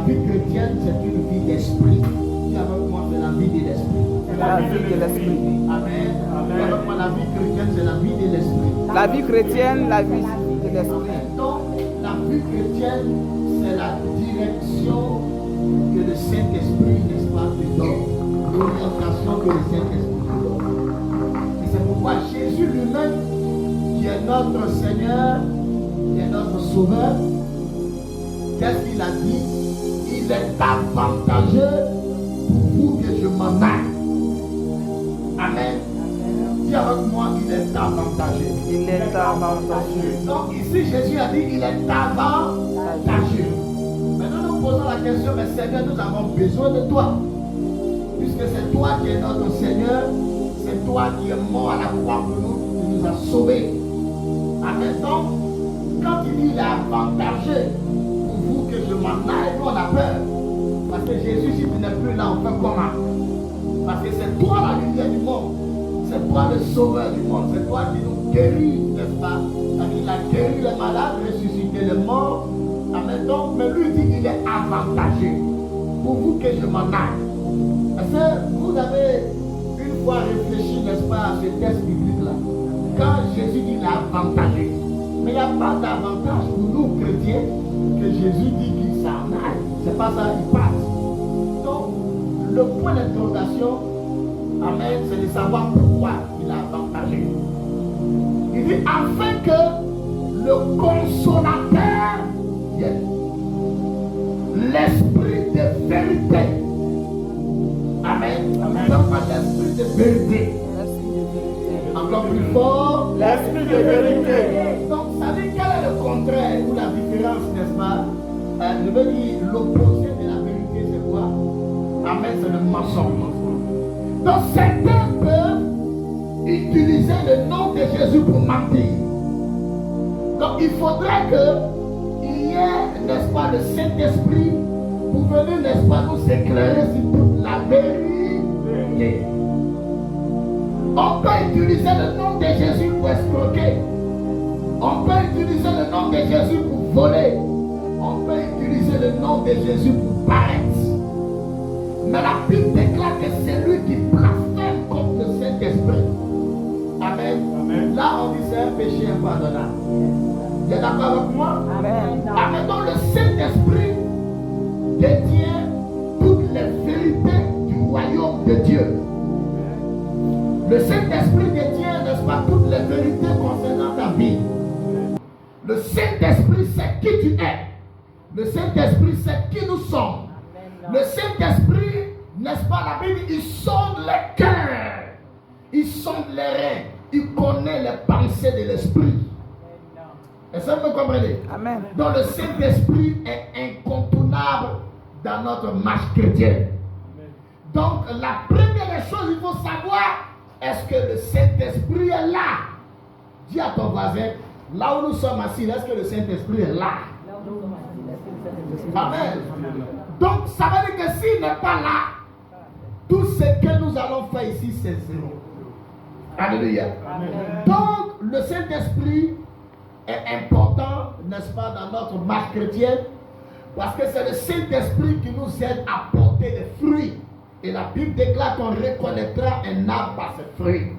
vie chrétienne, c'est une vie d'esprit. Dis avec moi, c'est la vie de l'esprit. La vie de l'esprit. Amen. Dis avec moi, la vie chrétienne, c'est la vie de l'esprit. La vie chrétienne, la vie de l'esprit. Donc, la vie chrétienne, c'est la direction que le Saint-Esprit, n'est-ce pas, te donne. L'orientation que le Saint-Esprit te donne. Et c'est pourquoi Jésus lui-même, qui est notre Seigneur, qui est notre Sauveur, qu'est-ce qu'il a dit? Il est avantageux pour vous que je m'en aille. Amen. Dis avec moi, il est avantageux. Il est avantageux. Donc ici, Jésus a dit, il est avantageux. Maintenant, nous posons la question, mais Seigneur, nous avons besoin de toi. Puisque c'est toi qui es notre Seigneur, c'est toi qui es mort à la croix pour nous, qui nous as sauvés. Amen. Donc, quand il dit il est avantageux pour vous que je m'en aille, nous on a peur. Parce que Jésus, si tu n'es plus là, on fait comment? Parce que c'est toi la lumière du monde. C'est toi le sauveur du monde. C'est toi qui nous guéris, n'est-ce pas? Il a guéri les malades, ressuscité les morts. Amen. Donc, mais lui dit qu'il est avantageux pour vous que je m'en aille. Parce que vous avez une fois réfléchi, n'est-ce pas, à ce texte biblique-là. Quand Jésus dit qu'il est avantageux. Mais il n'y a pas d'avantage pour nous chrétiens que Jésus dit qu'il s'en aille. C'est pas ça, il passe. Donc, le point d'interrogation, amen, c'est de savoir pourquoi il a avantagé. Il dit afin que le consolateur vienne. L'esprit de vérité. Amen. Amen. Donc, l'esprit de vérité. Encore plus fort, L'esprit de vérité. donc, vous savez quel est le contraire ou la différence, n'est-ce pas? Je veux dire, l'opposé de la vérité, c'est quoi? Amen, c'est le mensonge. Donc, certains peuvent utiliser le nom de Jésus pour mentir. Donc, il faudrait qu'il y ait, n'est-ce pas, le Saint-Esprit pour venir, n'est-ce pas, nous éclairer sur toute la vérité. On peut utiliser le nom de Jésus pour escroquer. On peut utiliser le nom de Jésus pour voler. On peut utiliser le nom de Jésus pour paraître. Mais la Bible déclare que c'est lui qui blasphème contre le Saint-Esprit. Amen. Amen. Là, on dit c'est un péché impardonnable. Vous êtes d'accord avec moi? Amen. Amen. Donc le Saint-Esprit détient toutes les vérités du royaume de Dieu. Le Saint-Esprit détient, n'est-ce pas, toutes les vérités concernant ta vie. Le Saint-Esprit sait qui tu es. Le Saint-Esprit sait qui nous sommes. Le Saint-Esprit, n'est-ce pas, la Bible, il sonde les cœurs. Il sonde les reins. Il connaît les pensées de l'Esprit. Est-ce que vous comprenez? Amen. Donc le Saint-Esprit est incontournable dans notre marche chrétienne. Donc la première chose, il faut savoir, est-ce que le Saint-Esprit est là? Dis à ton voisin, là où nous sommes assis, est-ce que le Saint-Esprit est là? Amen. Donc ça veut dire que s'il n'est pas là, tout ce que nous allons faire ici, c'est zéro. Alléluia. Donc le Saint-Esprit est important, n'est-ce pas, dans notre marche chrétienne, parce que c'est le Saint-Esprit qui nous aide à porter des fruits. Et la Bible déclare qu'on reconnaîtra un arbre par ses fruits.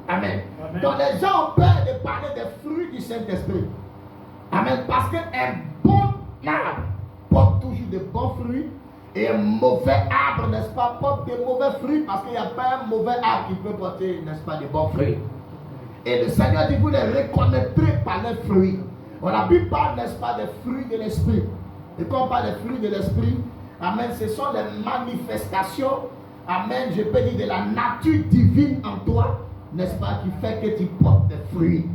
Amen. Amen. Donc les gens ont peur de parler des fruits du Saint-Esprit. Amen. Parce qu'un bon arbre porte toujours de bons fruits et un mauvais arbre, n'est-ce pas, porte de mauvais fruits parce qu'il n'y a pas un mauvais arbre qui peut porter, n'est-ce pas, de bons fruits. Et le Seigneur dit, vous les reconnaîtrez par les fruits. On a pu parler, n'est-ce pas, des fruits de l'Esprit. Et quand on parle des fruits de l'Esprit, amen, ce sont les manifestations, amen, je peux dire de la nature divine en toi, n'est-ce pas, qui fait que tu portes des fruits.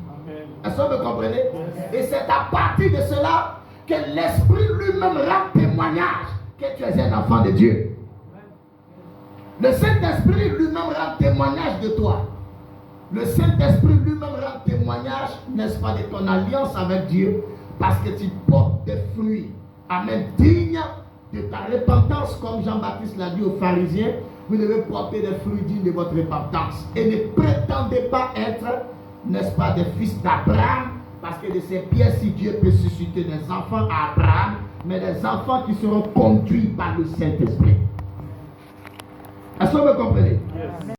Est-ce que vous comprenez? Et c'est à partir de cela que l'Esprit lui-même rend témoignage que tu es un enfant de Dieu. Le Saint-Esprit lui-même rend témoignage de toi. Le Saint-Esprit lui-même rend témoignage, n'est-ce pas, de ton alliance avec Dieu, parce que tu portes des fruits, amen, dignes de ta repentance, comme Jean-Baptiste l'a dit aux pharisiens. Vous devez porter des fruits dignes de votre repentance. Et ne prétendez pas être, n'est-ce pas, des fils d'Abraham, parce que de ces pièces, si Dieu peut susciter des enfants à Abraham, mais des enfants qui seront conduits par le Saint-Esprit. Est-ce que vous me comprenez?